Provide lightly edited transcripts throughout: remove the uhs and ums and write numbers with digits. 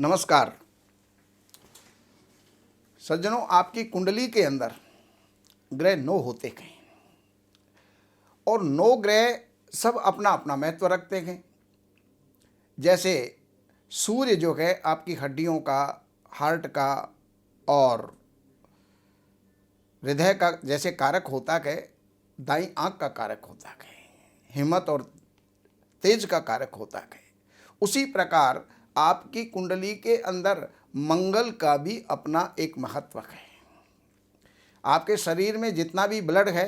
नमस्कार सज्जनों, आपकी कुंडली के अंदर ग्रह 9 होते हैं और 9 ग्रह सब अपना अपना महत्व रखते हैं। जैसे सूर्य जो है आपकी हड्डियों का, हार्ट का और हृदय का जैसे कारक होता है, दाईं आंख का कारक होता है, हिम्मत और तेज का कारक होता है। उसी प्रकार आपकी कुंडली के अंदर मंगल का भी अपना एक महत्व है। आपके शरीर में जितना भी ब्लड है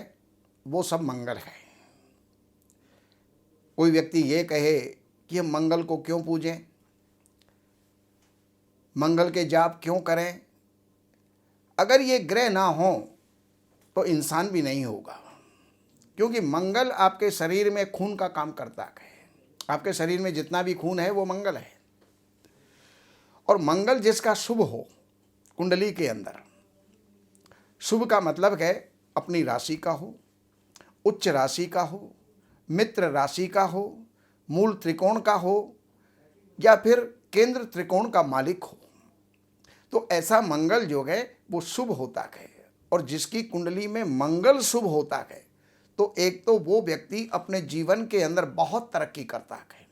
वो सब मंगल है। कोई व्यक्ति ये कहे कि हम मंगल को क्यों पूजें, मंगल के जाप क्यों करें, अगर ये ग्रह ना हो तो इंसान भी नहीं होगा, क्योंकि मंगल आपके शरीर में खून का काम करता है। आपके शरीर में जितना भी खून है वो मंगल है। और मंगल जिसका शुभ हो कुंडली के अंदर, शुभ का मतलब है अपनी राशि का हो, उच्च राशि का हो, मित्र राशि का हो, मूल त्रिकोण का हो या फिर केंद्र त्रिकोण का मालिक हो, तो ऐसा मंगल जो है वो शुभ होता है। और जिसकी कुंडली में मंगल शुभ होता है तो एक तो वो व्यक्ति अपने जीवन के अंदर बहुत तरक्की करता है,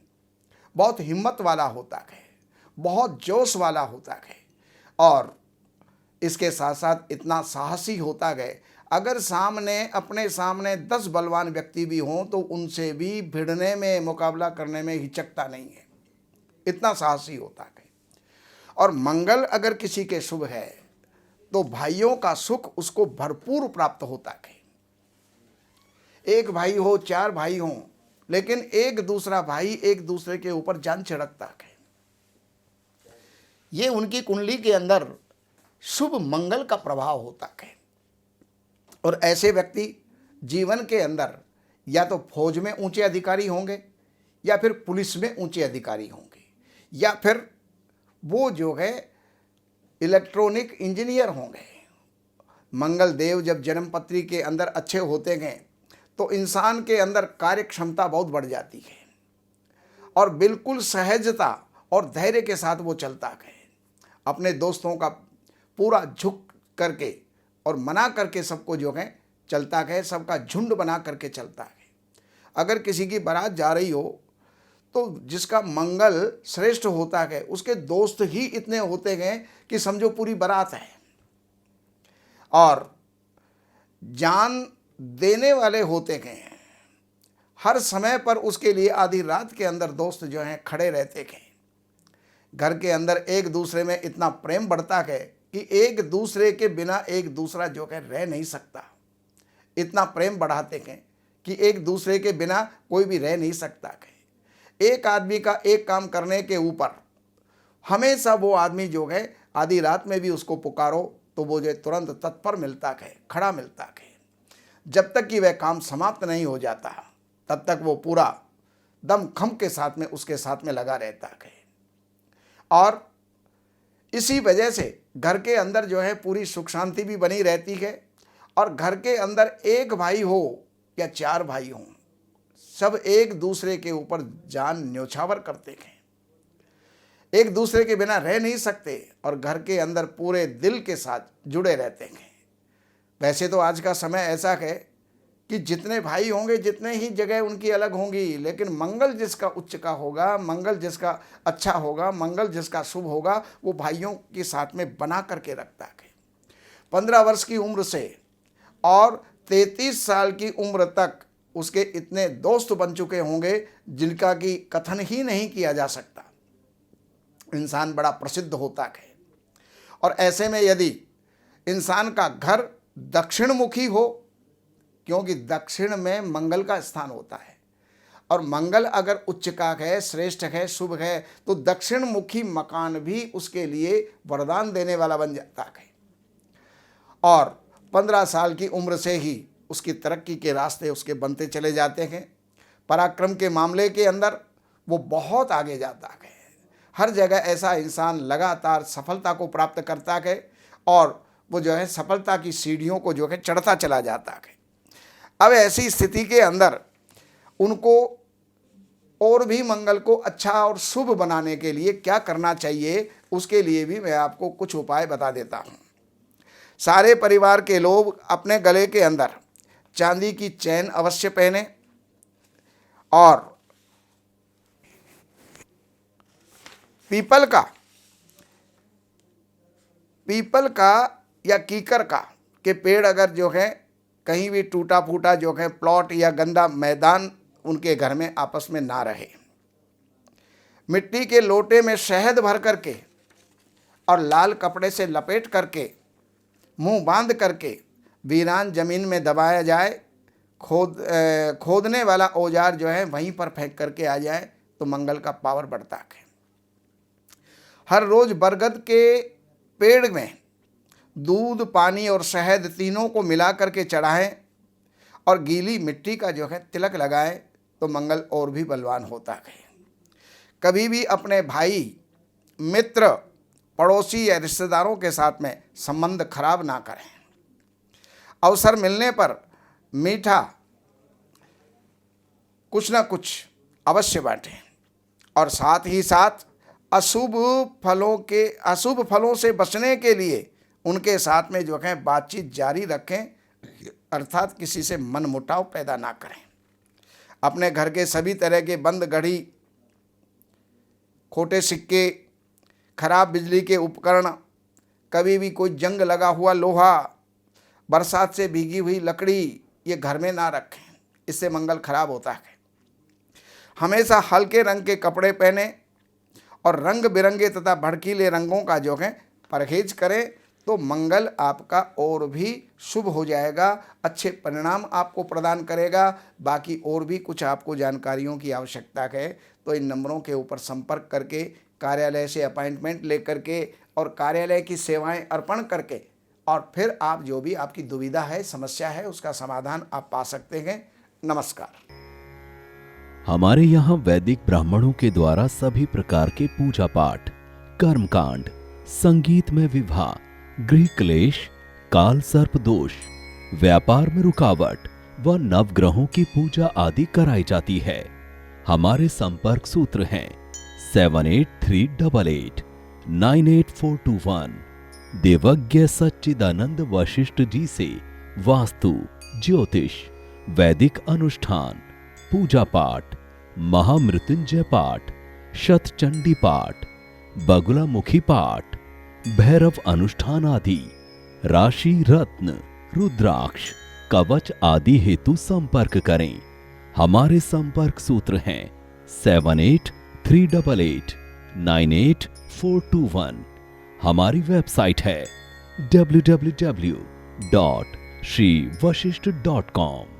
बहुत हिम्मत वाला होता है, बहुत जोश वाला होता है और इसके साथ साथ इतना साहसी होता है। अगर अपने सामने 10 बलवान व्यक्ति भी हों तो उनसे भी भिड़ने में, मुकाबला करने में हिचकता नहीं है, इतना साहसी होता है। और मंगल अगर किसी के शुभ है तो भाइयों का सुख उसको भरपूर प्राप्त होता है। एक भाई हो, 4 भाई हों, लेकिन एक दूसरा भाई एक दूसरे के ऊपर जान छिड़कता है। ये उनकी कुंडली के अंदर शुभ मंगल का प्रभाव होता है। और ऐसे व्यक्ति जीवन के अंदर या तो फौज में ऊंचे अधिकारी होंगे या फिर पुलिस में ऊंचे अधिकारी होंगे या फिर वो जो है इलेक्ट्रॉनिक इंजीनियर होंगे। मंगल देव जब जन्म पत्री के अंदर अच्छे होते हैं तो इंसान के अंदर कार्य क्षमता बहुत बढ़ जाती है और बिल्कुल सहजता और धैर्य के साथ वो चलता है। अपने दोस्तों का पूरा झुक करके और मना करके सबको जो है चलता है, सबका झुंड बना करके चलता है। अगर किसी की बारात जा रही हो तो जिसका मंगल श्रेष्ठ होता है उसके दोस्त ही इतने होते हैं कि समझो पूरी बारात है। और जान देने वाले होते हैं, हर समय पर उसके लिए आधी रात के अंदर दोस्त जो हैं खड़े रहते हैं। घर के अंदर एक दूसरे में इतना प्रेम बढ़ता है कि एक दूसरे के बिना एक दूसरा जो है रह नहीं सकता। इतना प्रेम बढ़ाते हैं कि एक दूसरे के बिना कोई भी रह नहीं सकता है। एक आदमी का एक काम करने के ऊपर हमेशा वो आदमी जो है आधी रात में भी उसको पुकारो तो वो जो तुरंत तत्पर मिलता है, खड़ा मिलता है। जब तक कि वह काम समाप्त नहीं हो जाता तब तक वो पूरा दम खम के साथ में उसके साथ में लगा रहता है। और इसी वजह से घर के अंदर जो है पूरी सुख शांति भी बनी रहती है। और घर के अंदर एक भाई हो या 4 भाई हों, सब एक दूसरे के ऊपर जान न्योछावर करते हैं, एक दूसरे के बिना रह नहीं सकते और घर के अंदर पूरे दिल के साथ जुड़े रहते हैं। वैसे तो आज का समय ऐसा है कि जितने भाई होंगे जितने ही जगह उनकी अलग होंगी, लेकिन मंगल जिसका उच्च का होगा, मंगल जिसका अच्छा होगा, मंगल जिसका शुभ होगा, वो भाइयों के साथ में बना करके रखता है। 15 वर्ष की उम्र से और 33 साल की उम्र तक उसके इतने दोस्त बन चुके होंगे जिनका कि कथन ही नहीं किया जा सकता। इंसान बड़ा प्रसिद्ध होता है। और ऐसे में यदि इंसान का घर दक्षिण मुखी हो, क्योंकि दक्षिण में मंगल का स्थान होता है और मंगल अगर उच्च का है, श्रेष्ठ है, शुभ है, तो दक्षिण मुखी मकान भी उसके लिए वरदान देने वाला बन जाता है। और 15 साल की उम्र से ही उसकी तरक्की के रास्ते उसके बनते चले जाते हैं। पराक्रम के मामले के अंदर वो बहुत आगे जाता है। हर जगह ऐसा इंसान लगातार सफलता को प्राप्त करता है और वो जो है सफलता की सीढ़ियों को जो है चढ़ता चला जाता है। अब ऐसी स्थिति के अंदर उनको और भी मंगल को अच्छा और शुभ बनाने के लिए क्या करना चाहिए, उसके लिए भी मैं आपको कुछ उपाय बता देता हूँ। सारे परिवार के लोग अपने गले के अंदर चांदी की चैन अवश्य पहने और पीपल का या कीकर का के पेड़ अगर जो है कहीं भी टूटा फूटा जो है प्लॉट या गंदा मैदान उनके घर में आपस में ना रहे। मिट्टी के लोटे में शहद भर करके और लाल कपड़े से लपेट करके मुंह बांध करके वीरान जमीन में दबाया जाए। खोदने वाला औजार जो है वहीं पर फेंक करके आ जाए तो मंगल का पावर बढ़ता है। हर रोज बरगद के पेड़ में दूध, पानी और शहद तीनों को मिला करके चढ़ाएं और गीली मिट्टी का जो है तिलक लगाएं तो मंगल और भी बलवान होता है। कभी भी अपने भाई, मित्र, पड़ोसी या रिश्तेदारों के साथ में संबंध खराब ना करें। अवसर मिलने पर मीठा कुछ ना कुछ अवश्य बांटें और साथ ही साथ अशुभ फलों से बचने के लिए उनके साथ में जो है बातचीत जारी रखें, अर्थात किसी से मनमुटाव पैदा ना करें। अपने घर के सभी तरह के बंद घड़ी, खोटे सिक्के, खराब बिजली के उपकरण, कभी भी कोई जंग लगा हुआ लोहा, बरसात से भीगी हुई लकड़ी ये घर में ना रखें, इससे मंगल खराब होता है। हमेशा हल्के रंग के कपड़े पहने और रंग बिरंगे तथा भड़कीले रंगों का जो है परहेज करें तो मंगल आपका और भी शुभ हो जाएगा, अच्छे परिणाम आपको प्रदान करेगा। बाकी और भी कुछ आपको जानकारियों की आवश्यकता है तो इन नंबरों के ऊपर संपर्क करके कार्यालय से अपॉइंटमेंट लेकर के और कार्यालय की सेवाएं अर्पण करके और फिर आप जो भी आपकी दुविधा है, समस्या है, उसका समाधान आप पा सकते हैं। नमस्कार। हमारे यहाँ वैदिक ब्राह्मणों के द्वारा सभी प्रकार के पूजा पाठ, कर्मकांड, संगीत में विवाह, गृह क्लेश, काल सर्प दोष, व्यापार में रुकावट व नवग्रहों की पूजा आदि कराई जाती है। हमारे संपर्क सूत्र हैं 7838898421। देवज्ञ सच्चिदानंद वशिष्ठ जी से वास्तु, ज्योतिष, वैदिक अनुष्ठान, पूजा पाठ, महामृत्युंजय पाठ, शतचंडी पाठ, बगुलामुखी पाठ, भैरव अनुष्ठान आदि, राशि रत्न, रुद्राक्ष, कवच आदि हेतु संपर्क करें। हमारे संपर्क सूत्र हैं 7838898421। हमारी वेबसाइट है www.shrivashishth.com।